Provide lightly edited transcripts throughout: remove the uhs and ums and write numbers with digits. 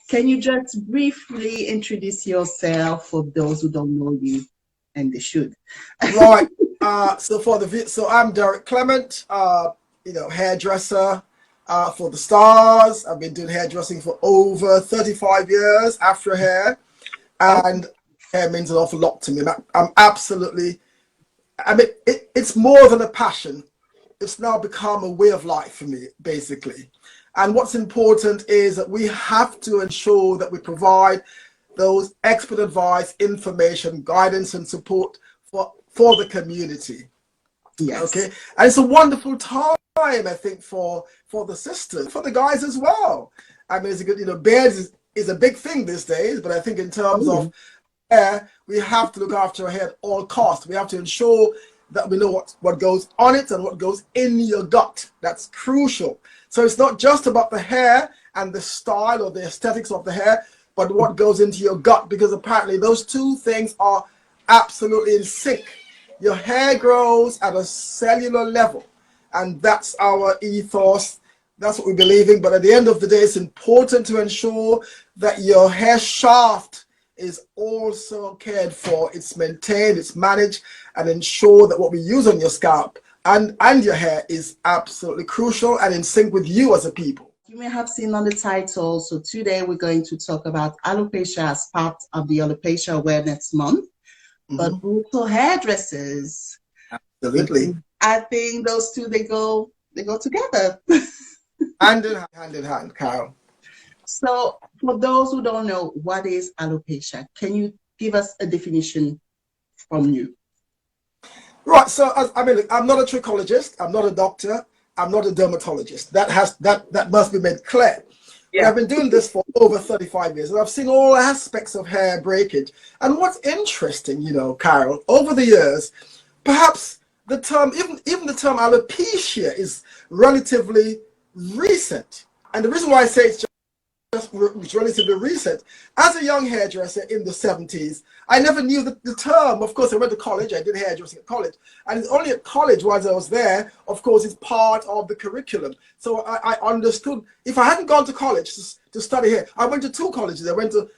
Can you just briefly introduce yourself for those who don't know you, and they should? Right. So I'm Derek Clement, hairdresser for the stars. I've been doing hairdressing for over 35 years, afro hair, Oh, and hair means an awful lot to me. I'm absolutely, it's more than a passion. It's now become a way of life for me, basically. And what's important is that we have to ensure that we provide those expert advice, information, guidance, and support for the community. Okay, yes. and it's a wonderful time, I think, for the sisters, for the guys as well. I mean, it's a good, beards is a big thing these days, but I think in terms Oh, of hair, we have to look after our hair at all costs. We have to ensure that we know what goes on it and what goes in your gut. That's crucial. So it's not just about the hair and the style or the aesthetics of the hair, but what goes into your gut, because apparently those two things are absolutely in sync. Your hair grows at a cellular level, and that's our ethos. That's what we believe in. But at the end of the day, it's important to ensure that your hair shaft is also cared for. It's maintained, it's managed, and ensure that what we use on your scalp and your hair is absolutely crucial and in sync with you as a people. you may have seen on the title. So today we're going to talk about alopecia as part of the Alopecia Awareness Month, but Mhm. also hairdressers. Absolutely. I think those two they go together. Hand in hand, Carol. So for those who don't know what is alopecia, can you give us a definition from you? Right. So look, I'm not a trichologist. I'm not a doctor. I'm not a dermatologist. That must be made clear. But Yeah. I've been doing this for over 35 years, and I've seen all aspects of hair breakage. And what's interesting, Carol, over the years, perhaps the term, even the term alopecia is relatively recent. And the reason why I say it's relatively recent. As a young hairdresser in the 70s, I never knew the term. Of course, I went to college. I did hairdressing at college. And it's only at college, while I was there, of course, it's part of the curriculum. So I understood. If I hadn't gone to college to study hair, I went to two colleges. I went to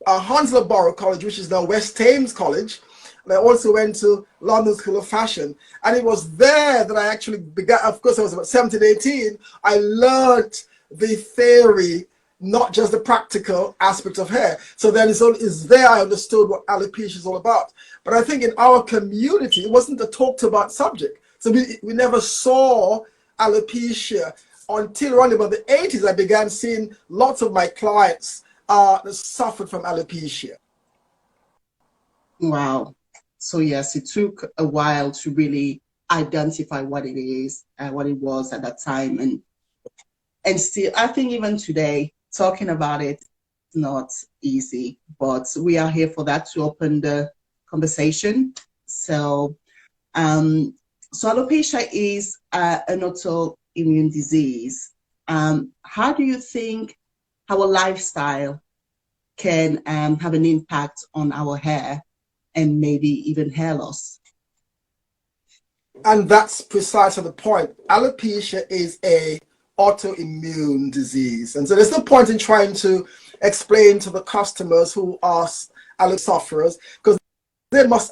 Hounslow Borough College, which is now West Thames College. And I also went to London School of Fashion. And it was there that I actually began. Of course, I was about 17, 18. I learned the theory, not just the practical aspect of hair. So then it's there I understood what alopecia is all about. But I think in our community, it wasn't a talked about subject. So we never saw alopecia until around about the 80s. I began seeing lots of my clients that suffered from alopecia. Wow. So yes, it took a while to really identify what it is and what it was at that time. And still, I think even today, talking about it is not easy, but we are here for that, to open the conversation. So, so alopecia is an autoimmune disease. How do you think our lifestyle can have an impact on our hair and maybe even hair loss? And that's precisely the point. Alopecia is a autoimmune disease. And so there's no point in trying to explain to the customers who are alopecia sufferers, because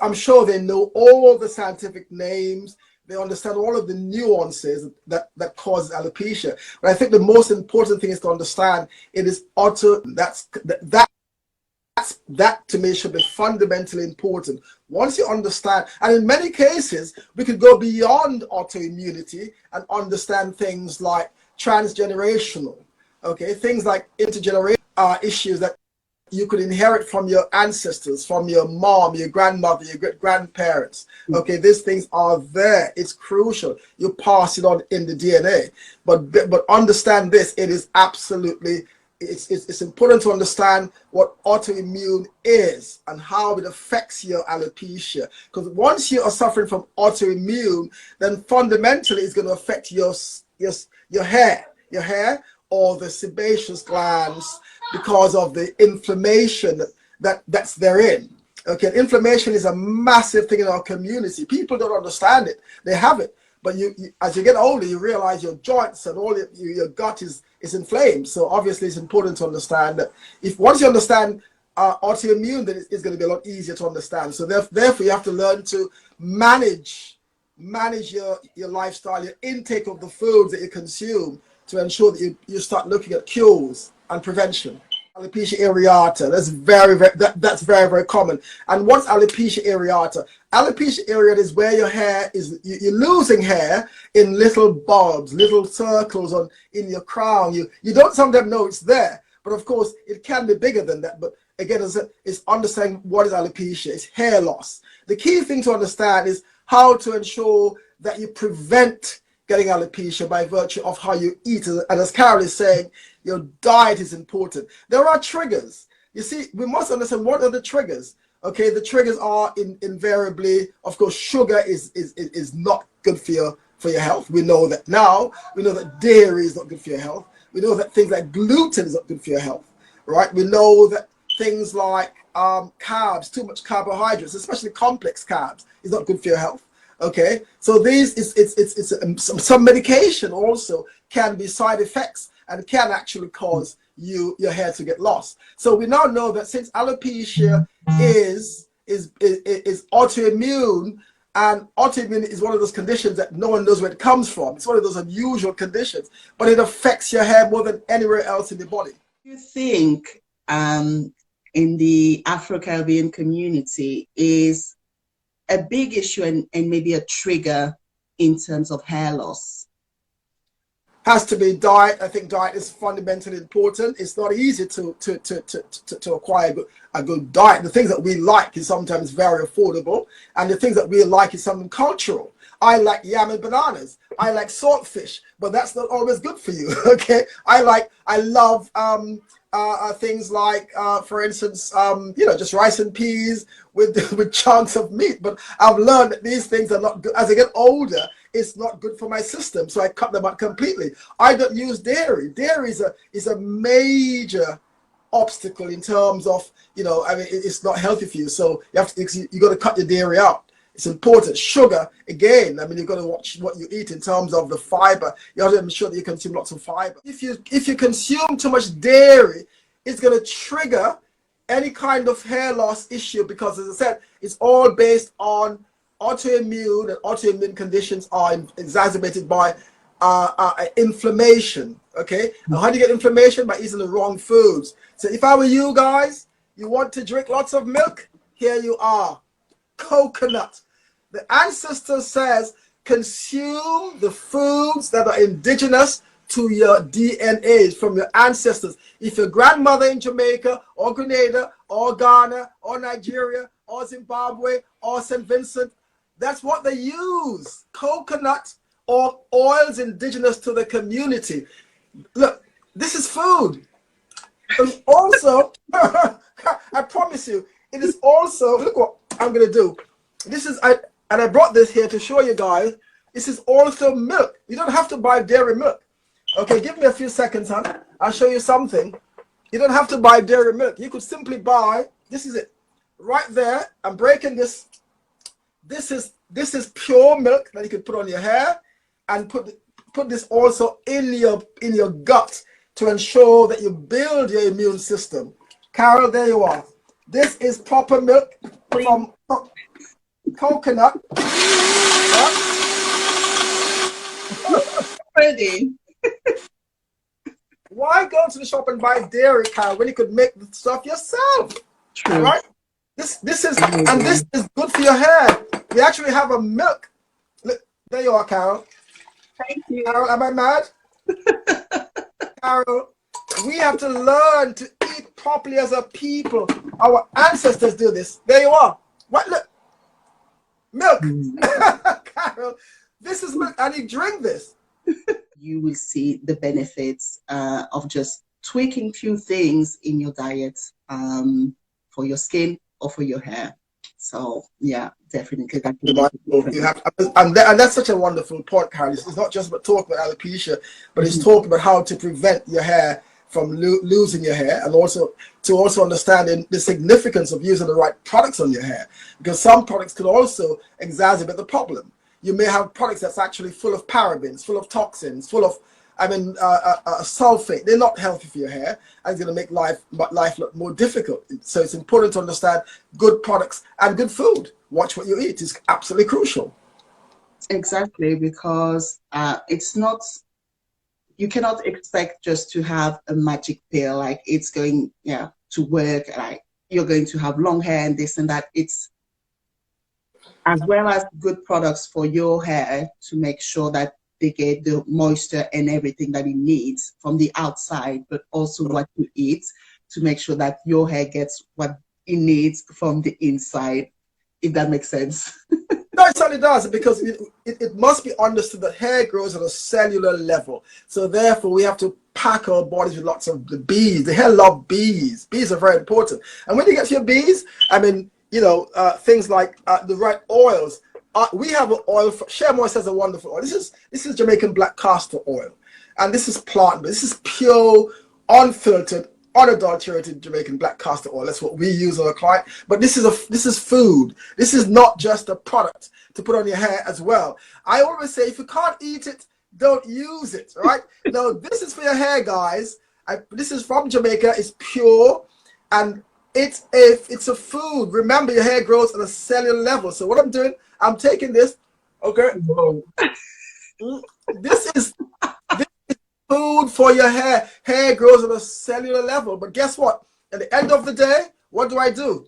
I'm sure they know all the scientific names, they understand all of the nuances that cause alopecia. But I think the most important thing is to understand it is that to me should be fundamentally important. Once you understand, and in many cases, we could go beyond autoimmunity and understand things like transgenerational, okay, things like intergenerational issues that you could inherit from your ancestors, from your mom, your grandmother, your great grandparents. Okay, these things are there. It's crucial. You pass it on in the DNA. But understand this, it is absolutely, it's important to understand what autoimmune is and how it affects your alopecia. Because once you are suffering from autoimmune, then fundamentally it's going to affect your hair or the sebaceous glands, because of the inflammation that's therein. Okay, inflammation is a massive thing in our community. People don't understand it. They have it, But as you get older, you realize your joints and all your gut is inflamed. So obviously, it's important to understand that if once you understand autoimmune, then it's going to be a lot easier to understand. So therefore, you have to learn to manage your lifestyle, your intake of the foods that you consume to ensure that you start looking at cures and prevention. Alopecia areata, that's very, very common. And what's alopecia areata? Alopecia areata is where your hair is, you're losing hair in little bulbs, little circles in your crown. You don't sometimes know it's there, but of course it can be bigger than that. But again, it's understanding what is alopecia. It's hair loss. The key thing to understand is how to ensure that you prevent getting alopecia by virtue of how you eat. And as Carol is saying, your diet is important. There are triggers. You see, we must understand what are the triggers. Okay, the triggers are invariably, of course, sugar is not good for your health. We know that now. We know that dairy is not good for your health. We know that things like gluten is not good for your health, right? We know that things like carbs, too much carbohydrates, especially complex carbs, is not good for your health. Okay, so some medication also can be side effects and can actually cause your hair to get lost. So we now know that since alopecia is autoimmune, and autoimmune is one of those conditions that no one knows where it comes from. It's one of those unusual conditions, but it affects your hair more than anywhere else in the body. Do you think in the Afro-Caribbean community is a big issue and maybe a trigger in terms of hair loss? Has to be diet. I think diet is fundamentally important. It's not easy to acquire a good diet. The things that we like is sometimes very affordable, and the things that we like is something cultural. I like yam and bananas. I like saltfish, but that's not always good for you. Okay, I love things like, for instance, just rice and peas with chunks of meat. But I've learned that these things are not good. As I get older, it's not good for my system, so I cut them out completely. I don't use dairy. Dairy is a major obstacle in terms of, it's not healthy for you. So you got to cut your dairy out. It's important. Sugar, again, you've got to watch what you eat in terms of the fiber. You have to ensure that you consume lots of fiber. If you consume too much dairy, it's going to trigger any kind of hair loss issue, because, as I said, it's all based on autoimmune, and autoimmune conditions are exacerbated by inflammation. Okay, and how do you get inflammation? By eating the wrong foods. So if I were you guys, you want to drink lots of milk, here you are. Coconut. The ancestor says consume the foods that are indigenous to your DNA from your ancestors. If your grandmother in Jamaica or Grenada or Ghana or Nigeria or Zimbabwe or St. Vincent, that's what they use. Coconut or oils indigenous to the community. Look, this is food. And also, I promise you, it is also, look what I'm going to do. This is, and I brought this here to show you guys, this is also milk. You don't have to buy dairy milk. Okay, give me a few seconds, huh? I'll show you something. You don't have to buy dairy milk. You could simply buy, this is it. Right there, I'm breaking this. This is pure milk that you could put on your hair, and put this also in your gut to ensure that you build your immune system. Carol, there you are. This is proper milk from coconut. Ready? Why go to the shop and buy dairy, Carol, when you could make the stuff yourself? True. All right? This is good for your hair. We actually have a milk. Look, there you are, Carol. Thank you. Carol, am I mad? Carol, we have to learn to eat properly as a people. Our ancestors do this. There you are. What? Look. Milk. Carol, this is milk. And you drink this. You will see the benefits of just tweaking a few things in your diet for your skin or for your hair. So yeah, definitely. You have, and that's such a wonderful point, Carol. It's not just about talking about alopecia, but it's talking about how to prevent your hair from losing your hair, and also understanding the significance of using the right products on your hair, because some products could also exacerbate the problem. you may have products that's actually full of parabens, full of toxins, full of, sulfate. They're not healthy for your hair, and it's going to make life look more difficult. So it's important to understand good products and good food. Watch what you eat is absolutely crucial. Exactly, because it's not, you cannot expect just to have a magic pill, like it's going, yeah, to work, like you're going to have long hair and this and that. It's as well as good products for your hair to make sure that they get the moisture and everything that it needs from the outside, but also what you eat to make sure that your hair gets what it needs from the inside, if that makes sense. No, it certainly does, because it must be understood that hair grows at a cellular level. So therefore, we have to pack our bodies with lots of the bees. The hair love bees. Bees are very important. And when you get to your bees, I mean, you know, things like the right oils. We have an oil. Shea Moist has a wonderful oil. This is Jamaican black castor oil, and this is plant. This is pure, unfiltered, unadulterated Jamaican black castor oil. That's what we use on a client. But this is food. This is not just a product to put on your hair as well. I always say, if you can't eat it, don't use it. Right? Now, this is for your hair, guys. This is from Jamaica. It's pure, and it's a food. Remember, your hair grows at a cellular level. So what I'm doing, I'm taking this. Okay. Whoa. This is food for your hair. Hair grows at a cellular level. But guess what? At the end of the day, what do I do?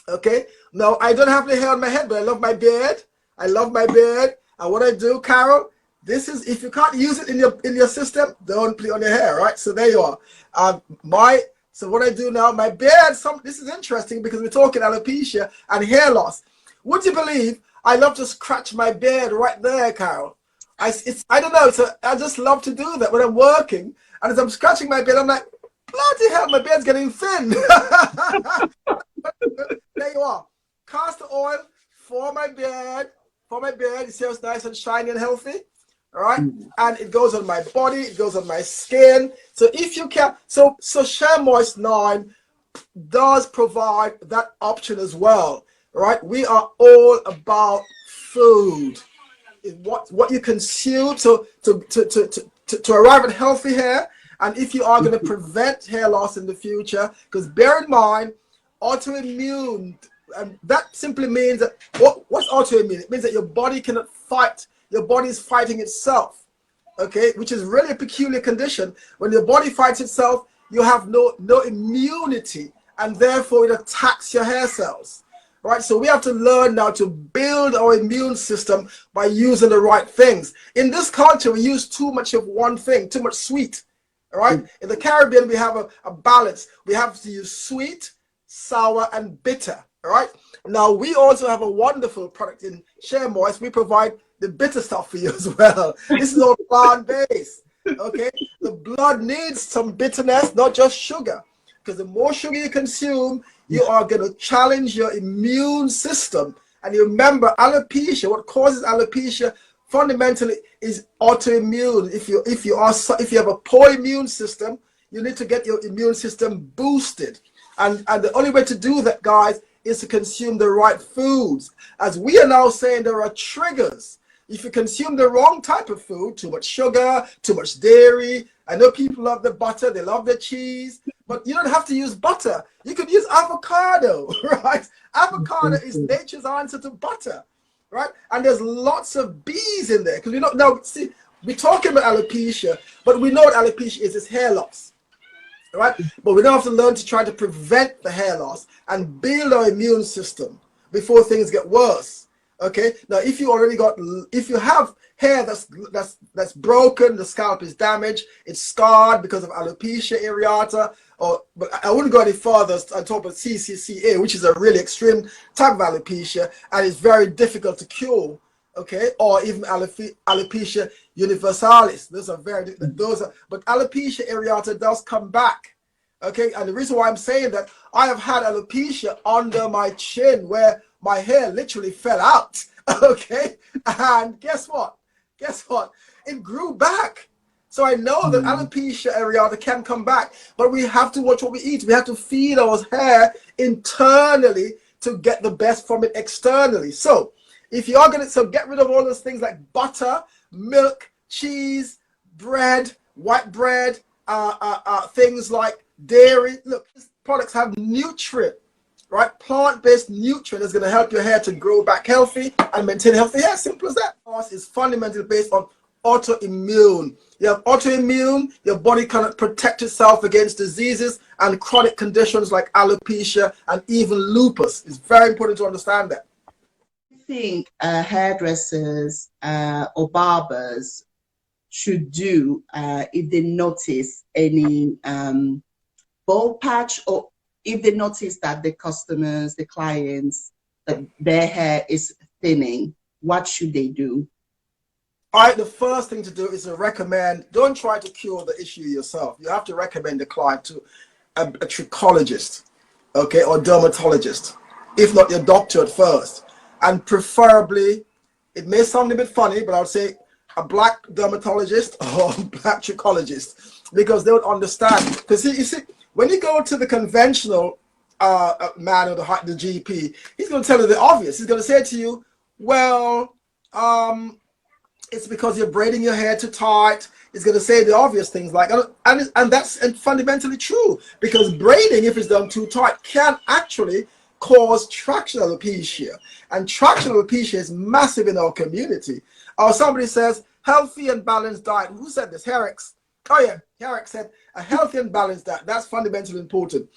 Okay. Now, I don't have the hair on my head, but I love my beard. I love my beard. And what I do, Carol, this is, if you can't use it in your system, don't put it on your hair, right? So there you are. So what I do now, my beard, this is interesting because we're talking alopecia and hair loss. Would you believe I love to scratch my beard right there, Carol? I don't know, I just love to do that when I'm working. And as I'm scratching my beard, I'm like, bloody hell, my beard's getting thin. There you are. Castor oil for my beard. You see how it's nice and shiny and healthy? All right, and it goes on my body, it goes on my skin. So if you can, so Shea Moist 9 does provide that option as well. Right, we are all about food, what you consume. So to arrive at healthy hair, and if you are going to prevent hair loss in the future, because bear in mind, autoimmune, and that simply means that what's autoimmune? It means that your body cannot fight. Your body is fighting itself, okay, which is really a peculiar condition. When your body fights itself, you have no immunity, and therefore it attacks your hair cells, right? So we have to learn now to build our immune system by using the right things. In this culture, we use too much of one thing, too much sweet, all right? In the Caribbean, we have a balance. We have to use sweet, sour, and bitter, all right? Now, we also have a wonderful product in Shea Moist. We provide the bitter stuff for you as well. This is all plant-based, okay? The blood needs some bitterness, not just sugar, because the more sugar you consume, you are going to challenge your immune system. And you remember, alopecia, what causes alopecia fundamentally is autoimmune. If you have a poor immune system, you need to get your immune system boosted. And the only way to do that, guys, is to consume the right foods. As we are now saying, there are triggers. If you consume the wrong type of food, too much sugar, too much dairy. I know people love the butter, they love the cheese, but you don't have to use butter. You could use avocado, right? Avocado is nature's answer to butter, right? And there's lots of bees in there, because we know, now, see, we're talking about alopecia, but we know what alopecia is, it's hair loss, right? But we don't have to learn to try to prevent the hair loss and build our immune system before things get worse. Okay, now if you have hair that's broken, the scalp is damaged, it's scarred because of alopecia areata, but I wouldn't go any further on top of CCCA, which is a really extreme type of alopecia, and it's very difficult to cure. Okay, or even alopecia universalis. But alopecia areata does come back. Okay, and the reason why I'm saying that, I have had alopecia under my chin where my hair literally fell out, okay? And guess what? It grew back. So I know that alopecia areata can come back, but we have to watch what we eat. We have to feed our hair internally to get the best from it externally. So If you are going to, so get rid of all those things like butter, milk, cheese, bread, white bread, things like dairy. Look, these products have nutrient, right? Plant-based nutrient is going to help your hair to grow back healthy and maintain healthy hair. Simple as that. It's fundamentally based on autoimmune. You have autoimmune, your body cannot protect itself against diseases and chronic conditions like alopecia and even lupus. It's very important to understand that. I think hairdressers or barbers should do if they notice any bald patch, or if they notice that the customers, the clients, that their hair is thinning, what should they do? All right, the first thing to do is to recommend, don't try to cure the issue yourself. You have to recommend the client to a trichologist, okay, or dermatologist, if not your doctor at first. And preferably, it may sound a bit funny, but I would say a black dermatologist or a black trichologist, because they would understand. Because you see, when you go to the conventional man or the GP, he's going to tell you the obvious. He's going to say to you, well, it's because you're braiding your hair too tight. It's going to say the obvious things like, and that's fundamentally true, because braiding, if it's done too tight, can actually cause traction alopecia. And traction alopecia is massive in our community. Or somebody says, healthy and balanced diet. Who said this? Herrick's. Oh yeah, Herrick said a healthy and balanced diet. That's fundamentally important.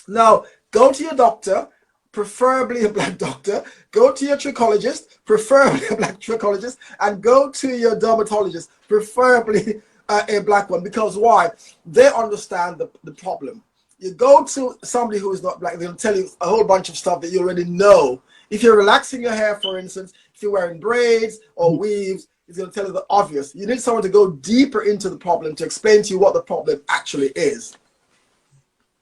Now, go to your doctor, preferably a black doctor, go to your trichologist, preferably a black trichologist, and go to your dermatologist, preferably a black one. Because why? They understand the problem. You go to somebody who is not black, they'll tell you a whole bunch of stuff that you already know. If you're relaxing your hair, for instance, if you're wearing braids or weaves, it's going to tell you the obvious. You need someone to go deeper into the problem to explain to you what the problem actually is.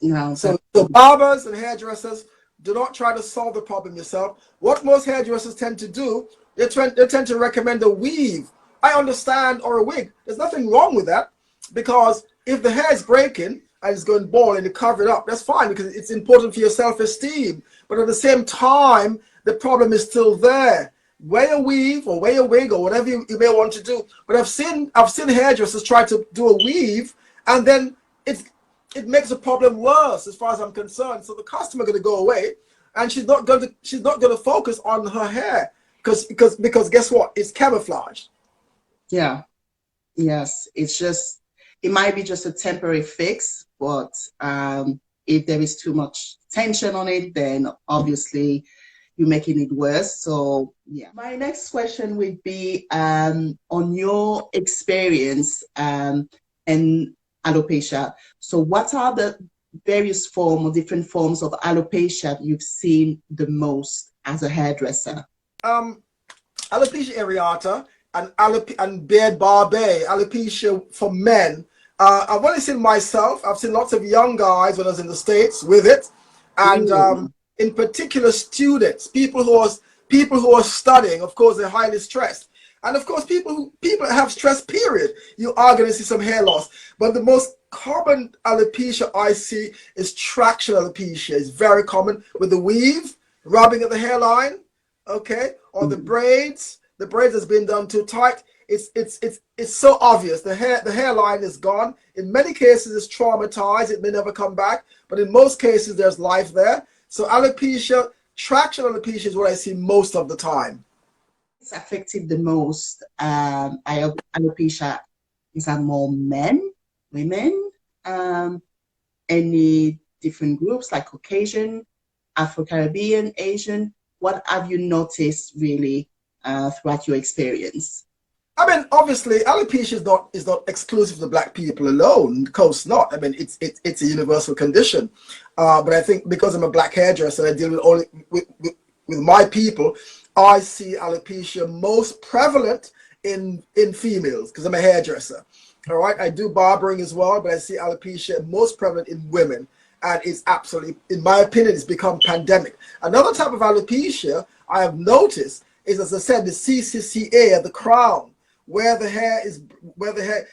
No, so barbers and hairdressers, do not try to solve the problem yourself. What most hairdressers tend to do, they tend to recommend a weave. I understand, or a wig. There's nothing wrong with that, because if the hair is breaking and it's going bald and you cover it up, that's fine, because it's important for your self-esteem. But at the same time, the problem is still there. Wear a weave or wear a wig or whatever you may want to do. But I've seen hairdressers try to do a weave, and then it makes the problem worse as far as I'm concerned. So the customer going to go away, and she's not going to focus on her hair, because guess what? It's camouflaged. Yeah. Yes. It might be just a temporary fix, but if there is too much tension on it, then obviously you're making it worse. So yeah. My next question would be on your experience in alopecia. So what are the various forms or different forms of alopecia you've seen the most as a hairdresser? Alopecia areata and beard barbe, alopecia for men. I've only seen myself. I've seen lots of young guys when I was in the States with it, and in particular students, people who are studying. Of course, they're highly stressed, and of course, people that have stress. Period. You are going to see some hair loss, but the most common alopecia I see is traction alopecia. It's very common with the weave, rubbing at the hairline, okay, or the braids. The braids has been done too tight. It's so obvious. The hairline is gone. In many cases, it's traumatized. It may never come back, but in most cases, there's life there. So alopecia, traction alopecia is what I see most of the time. It's affected the most. Alopecia is that more men, women, any different groups like Caucasian, Afro-Caribbean, Asian? What have you noticed really throughout your experience? I mean, obviously, alopecia is not exclusive to black people alone. Of course not. I mean, it's a universal condition. But I think because I'm a black hairdresser, I deal with my people. I see alopecia most prevalent in females because I'm a hairdresser. All right, I do barbering as well, but I see alopecia most prevalent in women, and it's absolutely, in my opinion, it's become pandemic. Another type of alopecia I have noticed is, as I said, the CCCA at the crown, where the hair,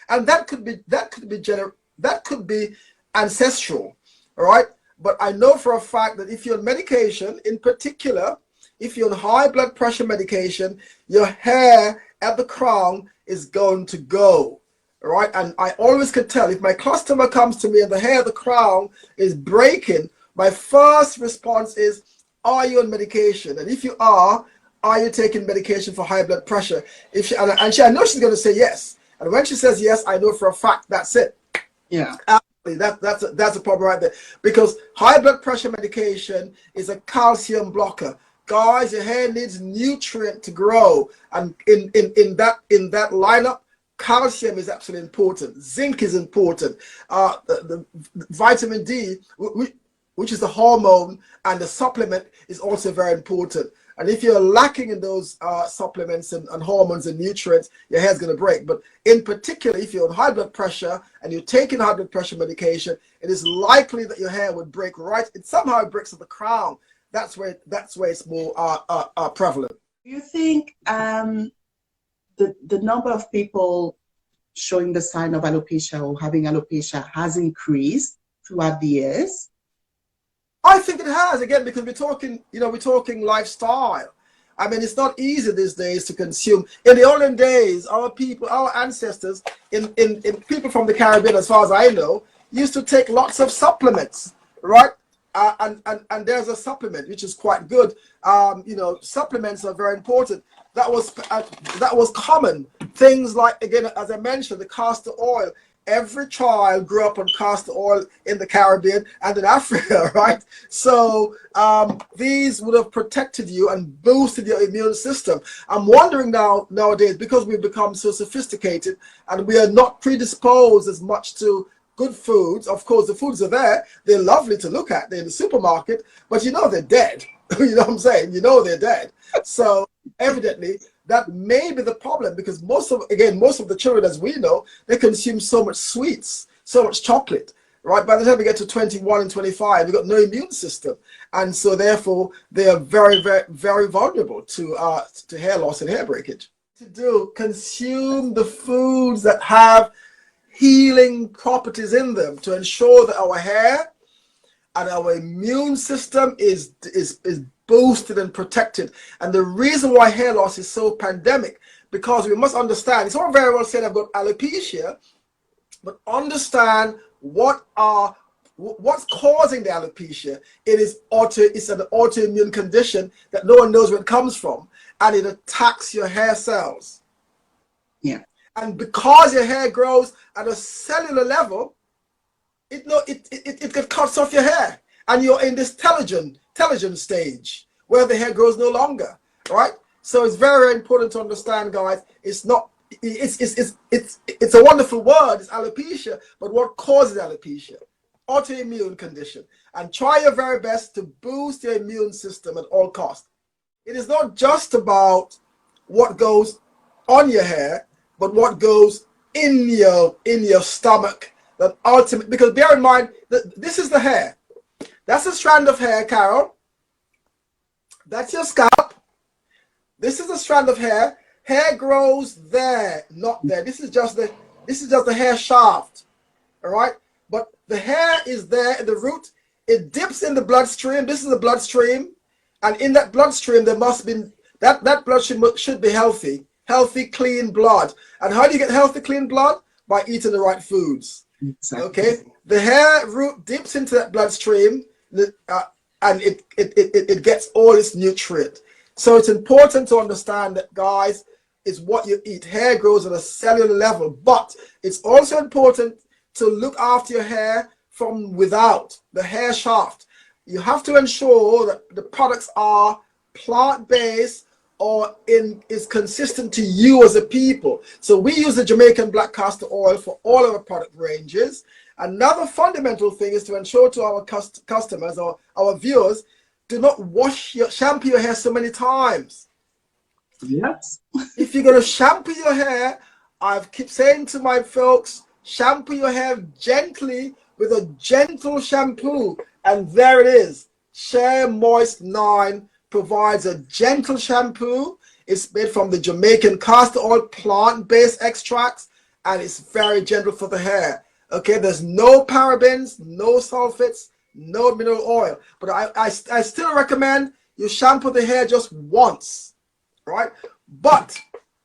and that could be ancestral, all right. But I know for a fact that if you're on medication, in particular, if you're on high blood pressure medication, your hair at the crown is going to go. Right? And I always can tell if my customer comes to me and the hair of the crown is breaking, my first response is, are you on medication? And if you are you taking medication for high blood pressure? If she, I know she's going to say yes. And when she says yes, I know for a fact that's it. Yeah. Absolutely. That's a problem right there. Because high blood pressure medication is a calcium blocker. Guys, your hair needs nutrient to grow. And in that lineup, calcium is absolutely important. Zinc is important. The vitamin D, which is the hormone, and the supplement is also very important. And if you're lacking in those supplements and hormones and nutrients, your hair's going to break. But in particular, if you're on high blood pressure and you're taking high blood pressure medication, it is likely that your hair would break right. It somehow breaks at the crown. That's where it's more prevalent. Do you think the number of people showing the sign of alopecia or having alopecia has increased throughout the years? I think it has, again, because we're talking lifestyle. I mean, it's not easy these days to consume. In the olden days, our ancestors, in people from the Caribbean, as far as I know, used to take lots of supplements, right? And there's a supplement which is quite good. Supplements are very important. That was common. Things like, again, as I mentioned, the castor oil. Every child grew up on castor oil in the Caribbean and in Africa, right? So these would have protected you and boosted your immune system. I'm wondering nowadays, because we've become so sophisticated and we are not predisposed as much to good foods. Of course, the foods are there. They're lovely to look at. They're in the supermarket, but they're dead. You know what I'm saying? They're dead. So evidently, that may be the problem, because most of the children, as we know, they consume so much sweets, so much chocolate, right? By the time they get to 21 and 25, they've got no immune system. And so therefore, they are very, very, very vulnerable to hair loss and hair breakage. Consume the foods that have healing properties in them to ensure that our hair and our immune system is boosted and protected. And the reason why hair loss is so pandemic, because we must understand, it's all very well said I've got alopecia, but understand what's causing the alopecia. It's an autoimmune condition that no one knows where it comes from, and it attacks your hair cells. Yeah. And because your hair grows at a cellular level, it cuts off your hair, and you're in this telogen stage where the hair grows no longer, right? So it's very, very important to understand, guys. It's a wonderful word, it's alopecia, but what causes alopecia? Autoimmune condition. And try your very best to boost your immune system at all costs. It is not just about what goes on your hair, but what goes in your stomach. That ultimate, because bear in mind that this is the hair. That's a strand of hair, Carol. That's your scalp. This is a strand of hair. Hair grows there, not there. This is just the hair shaft. All right? But the hair is there at the root. It dips in the bloodstream. This is the bloodstream. And in that bloodstream, there must be that bloodstream should be healthy. Healthy, clean blood. And how do you get healthy, clean blood? By eating the right foods. Exactly. Okay? The hair root dips into that bloodstream, and it gets all its nutrient. So it's important to understand that, guys, is what you eat. Hair grows at a cellular level, but it's also important to look after your hair from without, the hair shaft. You have to ensure that the products are plant-based or is consistent to you as a people. So we use the Jamaican black castor oil for all our product ranges. Another fundamental thing is to ensure to our customers or our viewers, do not shampoo your hair so many times. Yes. If you're going to shampoo your hair, I keep saying to my folks, shampoo your hair gently with a gentle shampoo. And there it is. Shea Moist 9 provides a gentle shampoo. It's made from the Jamaican castor oil plant-based extracts, and it's very gentle for the hair. Okay, there's no parabens, no sulfates, no mineral oil. But I still recommend you shampoo the hair just once, right? But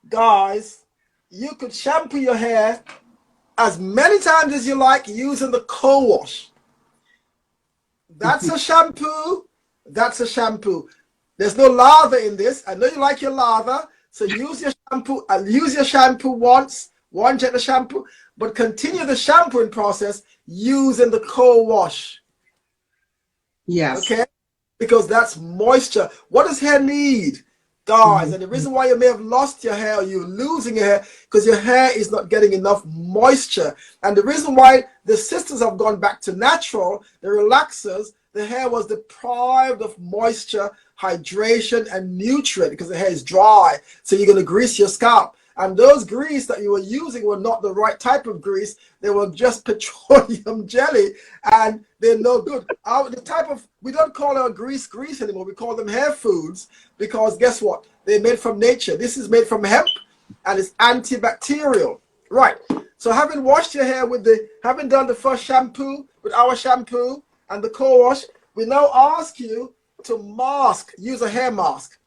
guys, you could shampoo your hair as many times as you like using the co-wash. That's a shampoo. That's a shampoo. There's no lather in this. I know you like your lather, so use your shampoo. Use your shampoo once, one jet of shampoo, but continue the shampooing process using the co-wash. Yes. Okay, because that's moisture. What does hair need, guys? And the reason why you may have lost your hair or you're losing your hair because your hair is not getting enough moisture. And the reason why the sisters have gone back to natural, the relaxers, the hair was deprived of moisture, hydration, and nutrient because the hair is dry. So you're going to grease your scalp. And those grease that you were using were not the right type of grease. They were just petroleum jelly, and they're no good. We don't call our grease anymore. We call them hair foods because guess what? They're made from nature. This is made from hemp, and it's antibacterial. Right. So having washed your hair having done the first shampoo with our shampoo and the co-wash, we now ask you to use a hair mask.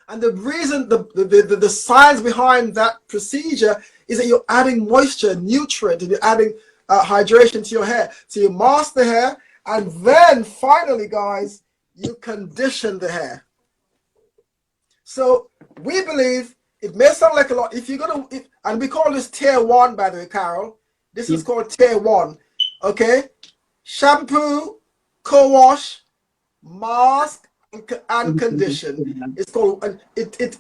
And the reason, the science behind that procedure is that you're adding moisture, nutrient, and you're adding hydration to your hair. So you mask the hair, and then finally, guys, you condition the hair. So we believe it may sound like a lot. If you're gonna, and we call this tier 1, by the way, Carol. This is called tier 1. Okay, shampoo, co-wash, mask, and condition. It's called, and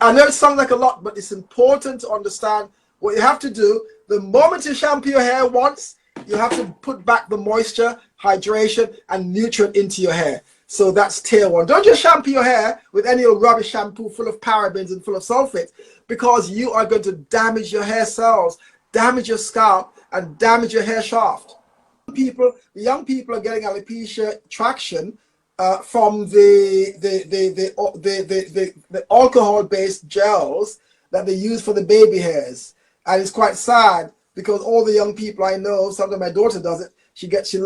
I know it sounds like a lot, but it's important to understand what you have to do. The moment you shampoo your hair once, you have to put back the moisture, hydration, and nutrient into your hair. So that's tier 1. Don't just shampoo your hair with any old rubbish shampoo full of parabens and full of sulfates, because you are going to damage your hair cells, damage your scalp, and damage your hair shaft. The young people are getting alopecia traction from the alcohol-based gels that they use for the baby hairs, and it's quite sad because all the young people I know, sometimes my daughter does it.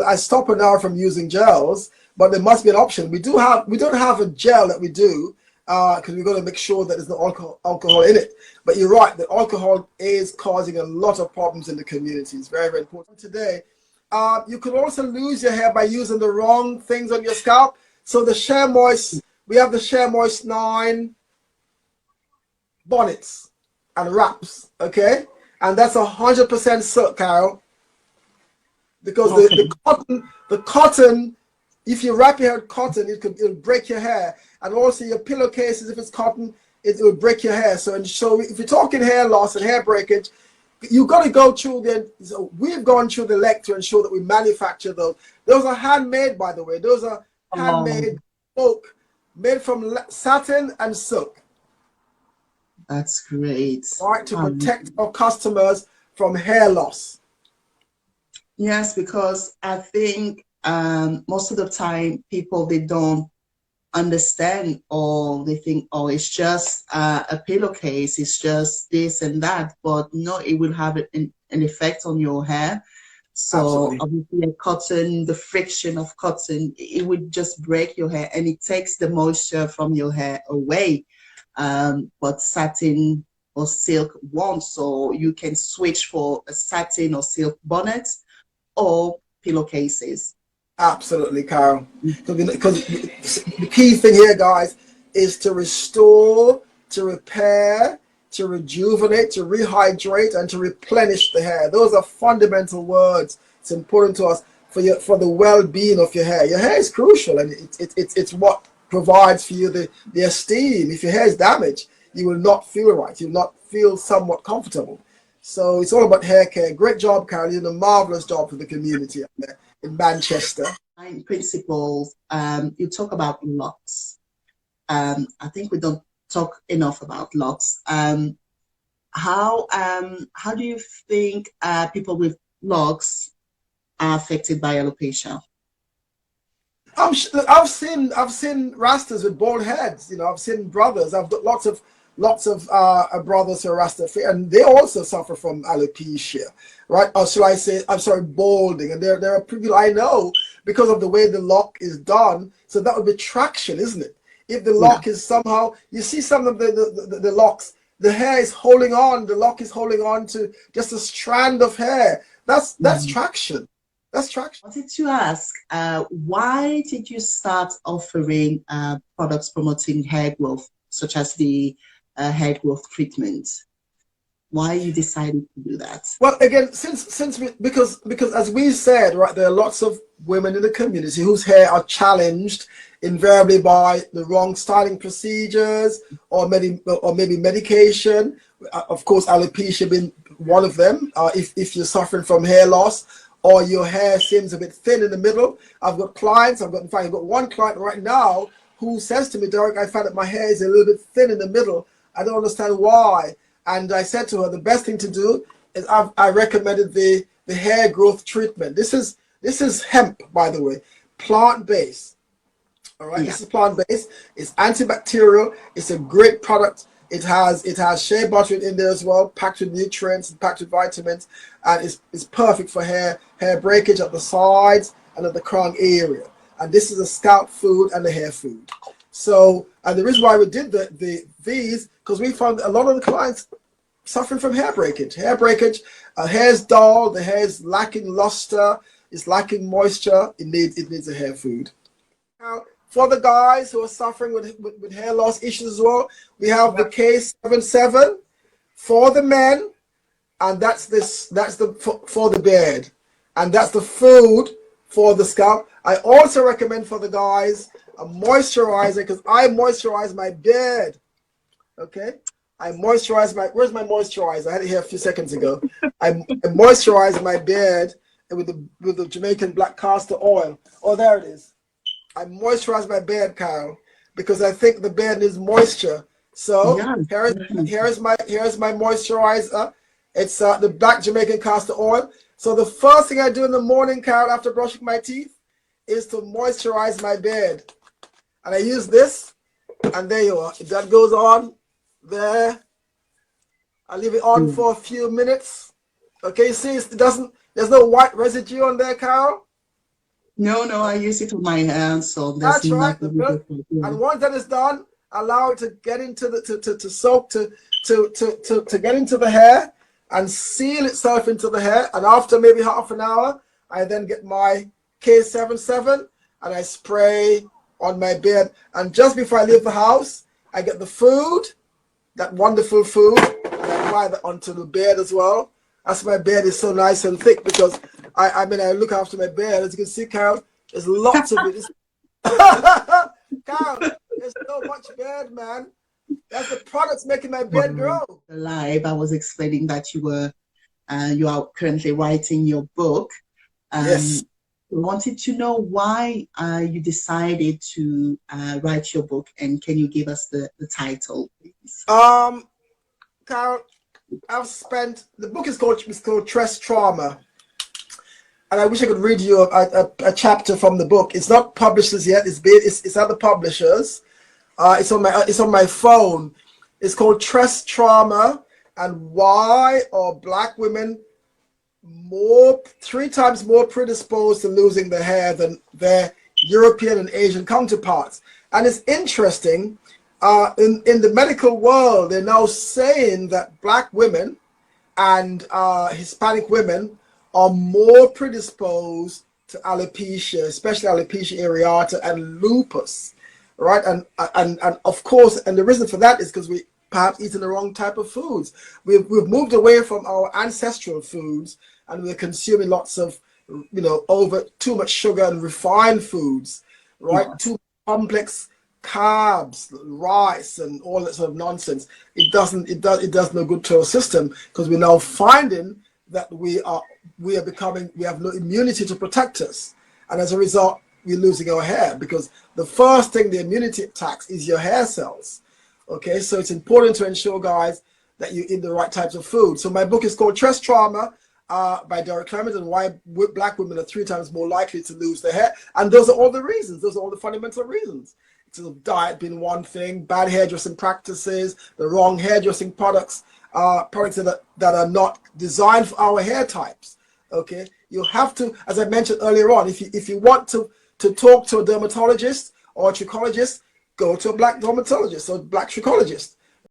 I stop her now from using gels, but there must be an option. We don't have a gel that we do because we're going to make sure that there's no alcohol in it. But you're right, that alcohol is causing a lot of problems in the community. It's very, very important today. You could also lose your hair by using the wrong things on your scalp. So the Share Moist, we have the Share Moist 9 bonnets and wraps, okay? And that's 100% silk, Carol. Because the cotton, if you wrap your hair with cotton, it'll break your hair. And also your pillowcases, if it's cotton, it will break your hair. So if you're talking hair loss and hair breakage, you've got to go through we've gone through the leg to ensure that we manufacture those. Those are handmade, by the way. Those are handmade silk, made from satin and silk. That's great. Right, to protect our customers from hair loss. Yes, because I think most of the time people, they don't understand, or they think, oh, it's just a pillowcase, it's just this and that, but no, it will have an effect on your hair. So obviously cotton, the friction of cotton, it would just break your hair, and it takes the moisture from your hair away. But satin or silk won't, so you can switch for a satin or silk bonnet or pillowcases. Absolutely, Carol. Because the key thing here, guys, is to restore, to repair, to rejuvenate, to rehydrate, and to replenish the hair. Those are fundamental words. It's important to us for the well-being of your hair. Your hair is crucial, and it's what provides for you the esteem. If your hair is damaged, you will not feel right. You will not feel somewhat comfortable. So it's all about hair care. Great job, Carol. You did a marvelous job for the community up there in Manchester. In principles, you talk about locks. I think we don't talk enough about locks. How do you think people with locks are affected by alopecia? I've seen rastas with bald heads. You know, I've seen brothers. I've got lots of brothers who are rasta, and they also suffer from alopecia, right? Or should I say, I'm sorry, balding. And there are people I know because of the way the lock is done. So that would be traction, isn't it? if the Yeah. lock is somehow, you see some of the locks, the hair is holding on, the lock is holding on to just a strand of hair. That's Mhm. traction. That's traction. I wanted to ask, why did you start offering products promoting hair growth, such as the hair growth treatment? Why you decided to do that? Well, again, since we, because as we said, right, there are lots of women in the community whose hair are challenged invariably by the wrong styling procedures or maybe medication. Of course, alopecia being one of them. If you're suffering from hair loss or your hair seems a bit thin in the middle, I've got clients. In fact, I've got one client right now who says to me, Derek, I find that my hair is a little bit thin in the middle. I don't understand why. And I said to her, the best thing to do is I recommended the hair growth treatment. This is hemp, by the way, plant based. All right, Yeah. this is plant based. It's antibacterial. It's a great product. It has shea butter in there as well, packed with nutrients and packed with vitamins, and it's perfect for hair breakage at the sides and at the crown area. And this is a scalp food and a hair food. So, and the reason why we did these, because we found a lot of the clients suffering from hair breakage. Hair breakage, hair is dull, the hair is lacking luster, it's lacking moisture. It needs a hair food. Now, for the guys who are suffering with hair loss issues as well, we have the K77 for the men, and that's for the beard, and that's the food for the scalp. I also recommend for the guys a moisturizer, because I moisturize my beard. Okay, I moisturize my. Where's my moisturizer? I had it here a few seconds ago. I moisturize my beard with the Jamaican black castor oil. Oh, there it is. I moisturize my beard, Carol, because I think the beard needs moisture. So Yeah. here's my moisturizer. It's the black Jamaican castor oil. So the first thing I do in the morning, Carol, after brushing my teeth, is to moisturize my beard, and I use this. And there you are. If that goes on there, I leave it on Mm. for a few minutes. Okay, you see, it doesn't. There's no white residue on there, Carol. No, no, I use it on my hands, so there's That's right. nothing different. Yeah. And once that is done, allow it to get into the to soak to get into the hair and seal itself into the hair. And after maybe half an hour, I then get my K77 and I spray on my beard. And just before I leave the house, I get the food, that wonderful food, and I apply that onto the beard as well. That's why my beard is so nice and thick, because I mean, I look after my beard. As you can see, Carol, there's lots of it. Carol, there's so much beard, man. That's the products making my beard grow. Live, I was explaining that you are currently writing your book. Yes. I wanted to know why you decided to write your book, and can you give us the title, please? Carol, the book is called Tress Trauma. And I wish I could read you a chapter from the book. It's not published as yet. It's at the publishers. It's on my phone. It's called Tress Trauma, and why are Black women 3 times more predisposed to losing their hair than their European and Asian counterparts. And it's interesting. In the medical world, they're now saying that Black women and Hispanic women are more predisposed to alopecia, especially alopecia areata and lupus, right? And of course, and the reason for that is because we perhaps eating the wrong type of foods. We've moved away from our ancestral foods, and we're consuming lots of, over too much sugar and refined foods, right? Yeah. Too complex carbs, rice, and all that sort of nonsense. It does no good to our system, because we're now finding that we have no immunity to protect us, and as a result, we're losing our hair, because the first thing the immunity attacks is your hair cells. Okay, so it's important to ensure, guys, that you eat the right types of food. So my book is called Tress Trauma, by Derek Clement, and why Black women are 3 times more likely to lose their hair. And those are all the reasons. Those are all the fundamental reasons. So diet being one thing, bad hairdressing practices, the wrong hairdressing products that are not designed for our hair types. Okay, you have to, as I mentioned earlier on, if you want to talk to a dermatologist or a trichologist, go to a black dermatologist or black trichologist.